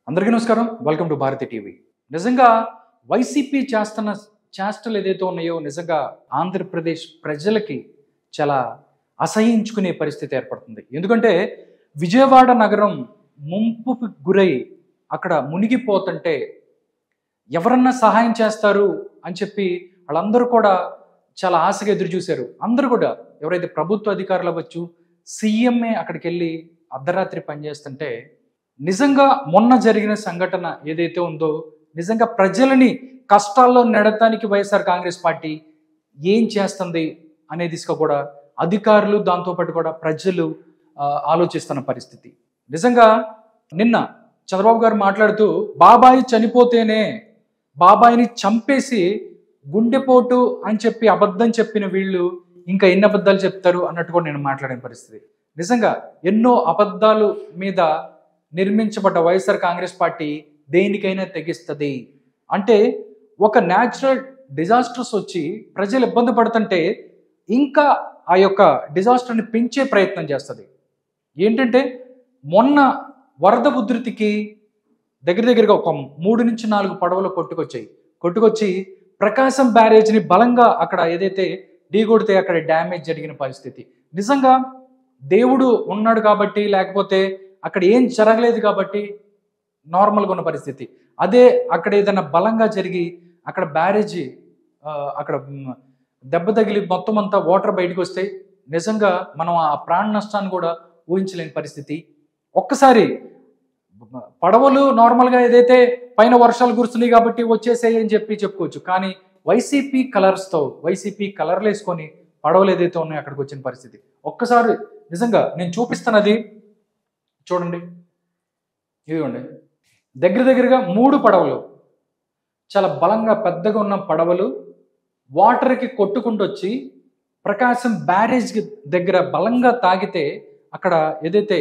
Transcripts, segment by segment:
అందరికీ నమస్కారం. Welcome to Bharati TV. నిజంగా వైసీపీ చేస్తున్న చేష్టలు ఏదైతే ఉన్నాయో నిజంగా ఆంధ్రప్రదేశ్ ప్రజలకి చాలా అసహించుకునే పరిస్థితి ఏర్పడుతుంది. ఎందుకంటే విజయవాడ నగరం ముంపుకు గురై అక్కడ మునిగిపోతుంటే ఎవరన్నా సహాయం చేస్తారు అని చెప్పి వాళ్ళందరూ కూడా చాలా ఆశగా ఎదురు చూశారు. అందరూ కూడా ఎవరైతే ప్రభుత్వ అధికారులు అవ్వచ్చు, సీఎంఏ అక్కడికి వెళ్ళి అర్ధరాత్రి పనిచేస్తుంటే నిజంగా మొన్న జరిగిన సంఘటన ఏదైతే ఉందో నిజంగా ప్రజలని కష్టాల్లో నెడటానికి వైఎస్ఆర్ కాంగ్రెస్ పార్టీ ఏం చేస్తుంది అనే దిశగా కూడా అధికారులు దాంతోపాటు కూడా ప్రజలు ఆలోచిస్తున్న పరిస్థితి. నిజంగా నిన్న చంద్రబాబు గారు మాట్లాడుతూ బాబాయి చనిపోతేనే బాబాయిని చంపేసి గుండెపోటు అని చెప్పి అబద్ధం చెప్పిన వీళ్ళు ఇంకా ఎన్ని అబద్ధాలు చెప్తారు అన్నట్టు కూడా నేను మాట్లాడిన పరిస్థితి. నిజంగా ఎన్నో అబద్ధాలు మీద నిర్మించబడ్డ వైఎస్ఆర్ కాంగ్రెస్ పార్టీ దేనికైనా తెగిస్తుంది. అంటే ఒక న్యాచురల్ డిజాస్టర్స్ వచ్చి ప్రజలు ఇబ్బంది పడుతుంటే ఇంకా ఆ యొక్క డిజాస్టర్ని పెంచే ప్రయత్నం చేస్తుంది. ఏంటంటే మొన్న వరద ఉధృతికి దగ్గరగా ఒక 3 నుంచి 4 పడవలు కొట్టుకొచ్చి ప్రకాశం బ్యారేజ్ని బలంగా అక్కడ ఏదైతే ఢీకొడితే అక్కడ డ్యామేజ్ జరిగిన పరిస్థితి. నిజంగా దేవుడు ఉన్నాడు కాబట్టి, లేకపోతే అక్కడ ఏం జరగలేదు కాబట్టి నార్మల్గా ఉన్న పరిస్థితి. అదే అక్కడ ఏదైనా బలంగా జరిగి అక్కడ బ్యారేజీ అక్కడ దెబ్బ తగిలి మొత్తం అంతా వాటర్ బయటకు వస్తే నిజంగా మనం ఆ ప్రాణ నష్టాన్ని కూడా ఊహించలేని పరిస్థితి. ఒక్కసారి పడవలు నార్మల్గా ఏదైతే పైన వర్షాలు కురుస్తున్నాయి కాబట్టి వచ్చేసాయి అని చెప్పుకోవచ్చు. కానీ వైసీపీ కలర్లు వేసుకొని పడవలు ఏదైతే ఉన్నాయో అక్కడికి వచ్చిన పరిస్థితి. ఒక్కసారి నిజంగా నేను చూపిస్తున్నది చూడండి. ఇదిగోండి, దగ్గరగా 3 పడవలు, చాలా బలంగా పెద్దగా ఉన్న పడవలు వాటర్కి కొట్టుకుంటూ వచ్చి ప్రకాశం బ్యారేజ్ దగ్గర బలంగా తాగితే అక్కడ ఏదైతే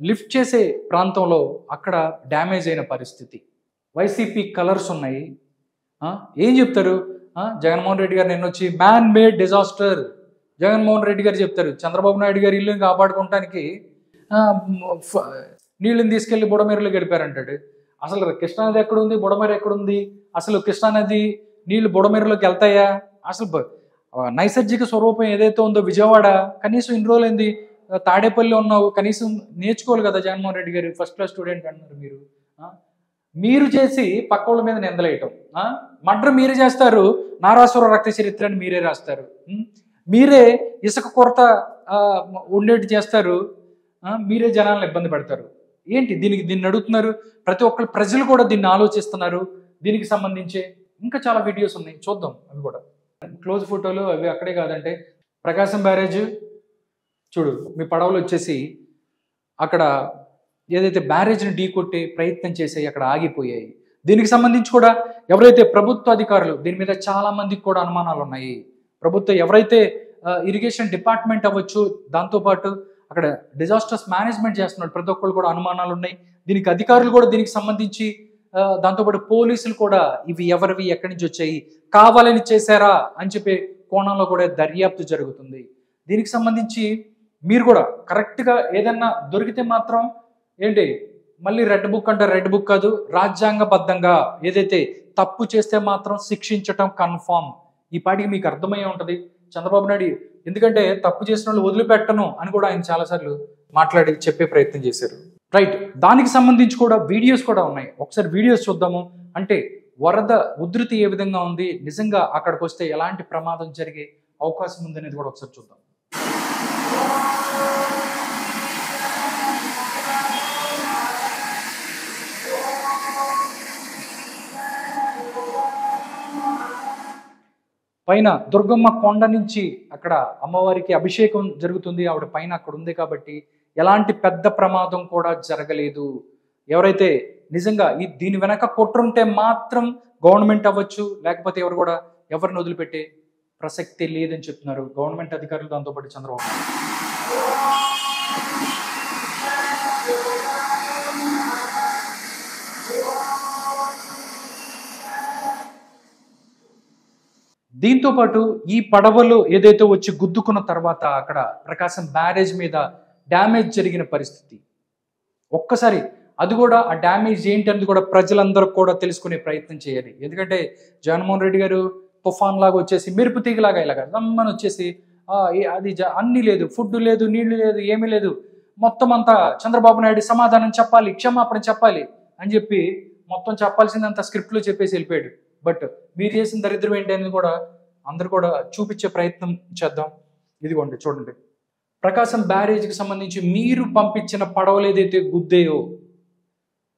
లిఫ్ట్ చేసే ప్రాంతంలో అక్కడ డ్యామేజ్ అయిన పరిస్థితి. వైసీపీ కలర్స్ ఉన్నాయి. ఏం చెప్తారు? జగన్మోహన్ రెడ్డి గారు నిన్న వచ్చి man made disaster Jaganmohan Reddy గారు చెప్తారు. చంద్రబాబు నాయుడు గారు ఇల్లుని కాపాడుకోవటానికి నీళ్ళని తీసుకెళ్లి బుడమేరులో గడిపారంటాడు. అసలు కృష్ణానది ఎక్కడుంది, బుడమేరు ఎక్కడుంది? అసలు కృష్ణానది నీళ్లు బుడమేరులోకి వెళ్తాయా? అసలు నైసర్గిక స్వరూపం ఏదైతే ఉందో విజయవాడ, కనీసం ఇన్ని రోజులైంది తాడేపల్లి ఉన్నావు, కనీసం నేర్చుకోవాలి కదా. జగన్మోహన్ రెడ్డి గారు ఫస్ట్ క్లాస్ స్టూడెంట్ అంటున్నారు మీరు చేసి పక్కల మీద నిందలేయటం. మర్డర్ మీరే చేస్తారు, నారాసుర రక్త చరిత్రని మీరే రాస్తారు, మీరే ఇసుక కొరత ఉండేటి చేస్తారు, మీరే జనాలను ఇబ్బంది పెడతారు. ఏంటి దీన్ని అడుగుతున్నారు? ప్రతి ఒక్కరు ప్రజలు కూడా దీన్ని ఆలోచిస్తున్నారు. దీనికి సంబంధించి ఇంకా చాలా వీడియోస్ ఉన్నాయి, చూద్దాం. అవి కూడా క్లోజ్ ఫోటోలు అవి అక్కడే కాదంటే ప్రకాశం బ్యారేజ్ చూడు, మీ పడవలు వచ్చేసి అక్కడ ఏదైతే బ్యారేజ్ని ఢీకొట్టే ప్రయత్నం చేసాయి అక్కడ ఆగిపోయాయి. దీనికి సంబంధించి కూడా ఎవరైతే ప్రభుత్వ అధికారులు దీని మీద చాలా మందికి కూడా అనుమానాలు ఉన్నాయి. ప్రభుత్వం ఎవరైతే ఇరిగేషన్ డిపార్ట్మెంట్ అవ్వచ్చు, దాంతోపాటు అక్కడ డిజాస్టర్స్ మేనేజ్మెంట్ చేస్తున్నారు, ప్రతి ఒక్కరు కూడా అనుమానాలు ఉన్నాయి. దీనికి అధికారులు కూడా దీనికి సంబంధించి దాంతోపాటు పోలీసులు కూడా ఇవి ఎవరివి, ఎక్కడి నుంచి వచ్చాయి, కావాలని చేశారా అని చెప్పే కోణంలో కూడా దర్యాప్తు జరుగుతుంది. దీనికి సంబంధించి మీరు కూడా కరెక్ట్గా ఏదన్నా దొరికితే మాత్రం ఏంటి మళ్ళీ రెడ్ బుక్ అంటే రెడ్ బుక్ కాదు, రాజ్యాంగబద్ధంగా ఏదైతే తప్పు చేస్తే మాత్రం శిక్షించటం కన్ఫామ్. ఈ పాటికి మీకు అర్థమయ్యే ఉంటుంది చంద్రబాబు నాయుడు ఎందుకంటే తప్పు చేసిన వాళ్ళు వదిలిపెట్టను అని కూడా ఆయన చాలాసార్లు మాట్లాడి చెప్పే ప్రయత్నం చేశారు. రైట్, దానికి సంబంధించి కూడా వీడియోస్ కూడా ఉన్నాయి. ఒకసారి వీడియోస్ చూద్దాము. అంటే వరద ఉధృతి ఏ విధంగా ఉంది, నిజంగా అక్కడికి వస్తే ఎలాంటి ప్రమాదం జరిగే అవకాశం ఉందనేది కూడా ఒకసారి చూద్దాం. పైన దుర్గమ్మ కొండ నుంచి అక్కడ అమ్మవారికి అభిషేకం జరుగుతుంది, ఆవిడ పైన అక్కడ ఉంది కాబట్టి ఎలాంటి పెద్ద ప్రమాదం కూడా జరగలేదు. ఎవరైతే నిజంగా దీని వెనక కుట్రుంటే మాత్రం గవర్నమెంట్ అవ్వచ్చు, లేకపోతే ఎవరు కూడా ఎవరిని వదిలిపెట్టే ప్రసక్తి లేదని చెప్తున్నారు గవర్నమెంట్ అధికారులు, దాంతోపాటు చంద్రబాబు. దీంతో పాటు ఈ పడవలు ఏదైతే వచ్చి గుద్దుకున్న తర్వాత అక్కడ ప్రకాశం బ్యారేజ్ మీద డ్యామేజ్ జరిగిన పరిస్థితి. ఒక్కసారి అది కూడా ఆ డ్యామేజ్ ఏంటి అనేది కూడా ప్రజలందరూ కూడా తెలుసుకునే ప్రయత్నం చేయాలి. ఎందుకంటే జగన్మోహన్ రెడ్డి గారు తుఫాన్ లాగా వచ్చేసి, మెరుపు తీగలాగా ఇలాగా రమ్మని వచ్చేసి అది అన్నీ లేదు, ఫుడ్ లేదు, నీళ్లు లేదు, ఏమీ లేదు, మొత్తం అంతా చంద్రబాబు నాయుడు సమాధానం చెప్పాలి, క్షమాపణ చెప్పాలి అని చెప్పి మొత్తం చెప్పాల్సిందంతా స్క్రిప్ట్లో చెప్పేసి వెళ్ళిపోయాడు. బట్ మీరు చేసిన దరిద్రం ఏంటి అనేది కూడా అందరు కూడా చూపించే ప్రయత్నం చేద్దాం. ఇదిగోండి చూడండి, ప్రకాశం బ్యారేజ్కి సంబంధించి మీరు పంపించిన పడవలు ఏదైతే గుద్దేయో,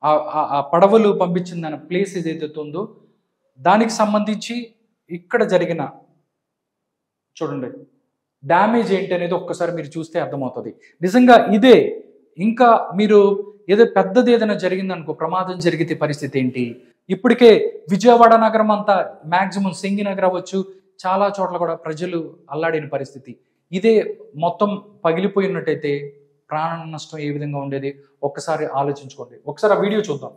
ఆ పడవలు పంపించిన ప్లేస్ ఏదైతే ఉందో దానికి సంబంధించి ఇక్కడ జరిగిన చూడండి డ్యామేజ్ ఏంటి అనేది ఒక్కసారి మీరు చూస్తే అర్థమవుతుంది. నిజంగా ఇదే ఇంకా మీరు ఏదో పెద్దది ఏదైనా జరిగిందనుకో, ప్రమాదం జరిగితే పరిస్థితి ఏంటి? ఇప్పటికే విజయవాడ నగరం అంతా మ్యాక్సిమం సింగినగర్ అవ్వచ్చు, చాలా చోట్ల కూడా ప్రజలు అల్లాడిన పరిస్థితి. ఇదే మొత్తం పగిలిపోయినట్టయితే ప్రాణ నష్టం ఏ విధంగా ఉండేది ఒక్కసారి ఆలోచించుకోండి. ఒకసారి ఆ వీడియో చూద్దాం.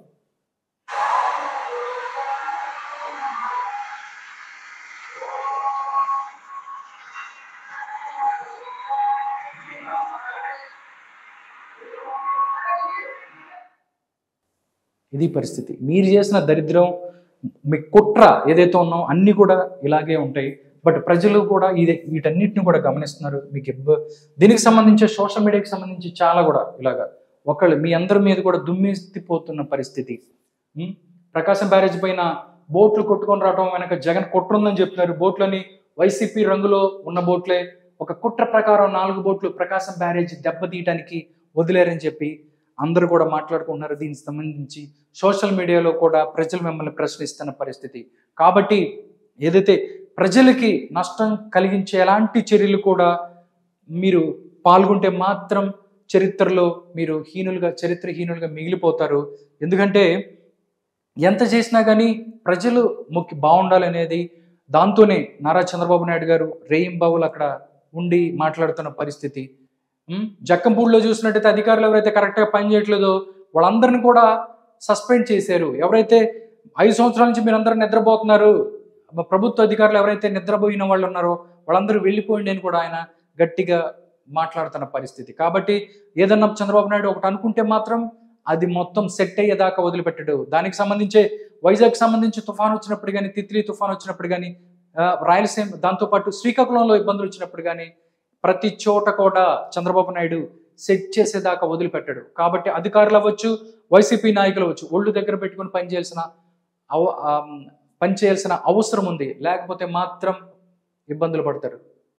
ఇది పరిస్థితి. మీరు చేసిన దరిద్రం, మీ కుట్ర ఏదైతే ఉన్నామో అన్నీ కూడా ఇలాగే ఉంటాయి. బట్ ప్రజలు కూడా వీటన్నిటిని కూడా గమనిస్తున్నారు. మీకు దీనికి సంబంధించి సోషల్ మీడియాకి సంబంధించి చాలా కూడా ఇలాగా ఒకళ్ళు మీ అందరి మీద కూడా దుమ్మెత్తిపోతున్న పరిస్థితి. ప్రకాశం బ్యారేజ్ పైన బోట్లు కొట్టుకొని రావడం వెనక జగన్ కుట్ర ఉందని చెప్తున్నారు. బోట్లని వైసీపీ రంగులో ఉన్న బోట్లే. ఒక కుట్ర ప్రకారం 4 బోట్లు ప్రకాశం బ్యారేజ్ దెబ్బతీయడానికి వదిలేరని చెప్పి అందరూ కూడా మాట్లాడుకుంటున్నారు. దీనికి సంబంధించి సోషల్ మీడియాలో కూడా ప్రజలు మిమ్మల్ని ప్రశ్నిస్తున్న పరిస్థితి. కాబట్టి ఏదైతే ప్రజలకి నష్టం కలిగించే ఎలాంటి చర్యలు కూడా మీరు పాల్గొంటే మాత్రం చరిత్రలో మీరు చరిత్రహీనులుగా మిగిలిపోతారు. ఎందుకంటే ఎంత చేసినా కానీ ప్రజలు బాగుండాలనేది దాంతోనే నారా చంద్రబాబు నాయుడు గారు రేయింబావులు అక్కడ ఉండి మాట్లాడుతున్న పరిస్థితి. జక్కంపూడిలో చూసినట్టయితే అధికారులు ఎవరైతే కరెక్ట్గా పనిచేయట్లేదో వాళ్ళందరినీ కూడా సస్పెండ్ చేశారు. ఎవరైతే 5 సంవత్సరాల నుంచి మీరు అందరూ నిద్రపోతున్నారు, ప్రభుత్వ అధికారులు ఎవరైతే నిద్రపోయిన వాళ్ళు ఉన్నారో వాళ్ళందరూ వెళ్ళిపోయింది అని కూడా ఆయన గట్టిగా మాట్లాడుతున్న పరిస్థితి. కాబట్టి ఏదన్నా చంద్రబాబు నాయుడు ఒకటి అనుకుంటే మాత్రం అది మొత్తం సెట్ అయ్యేదాకా వదిలిపెట్టాడు. దానికి సంబంధించే వైజాగ్ సంబంధించి తుఫాన్ వచ్చినప్పుడు కానీ, తిత్లీ తుఫాన్ వచ్చినప్పుడు కానీ, రాయలసీమ దాంతోపాటు శ్రీకాకుళంలో ఇబ్బందులు వచ్చినప్పుడు కానీ ప్రతి చోట కూడా చంద్రబాబు నాయుడు సెట్ చేసేదాకా వదిలిపెట్టాడు. కాబట్టి అధికారులు అవ్వచ్చు, వైసీపీ నాయకులు అవ్వచ్చు, ఒళ్ళు దగ్గర పెట్టుకుని పనిచేయాల్సిన అవసరం ఉంది. లేకపోతే మాత్రం ఇబ్బందులు పడతారు.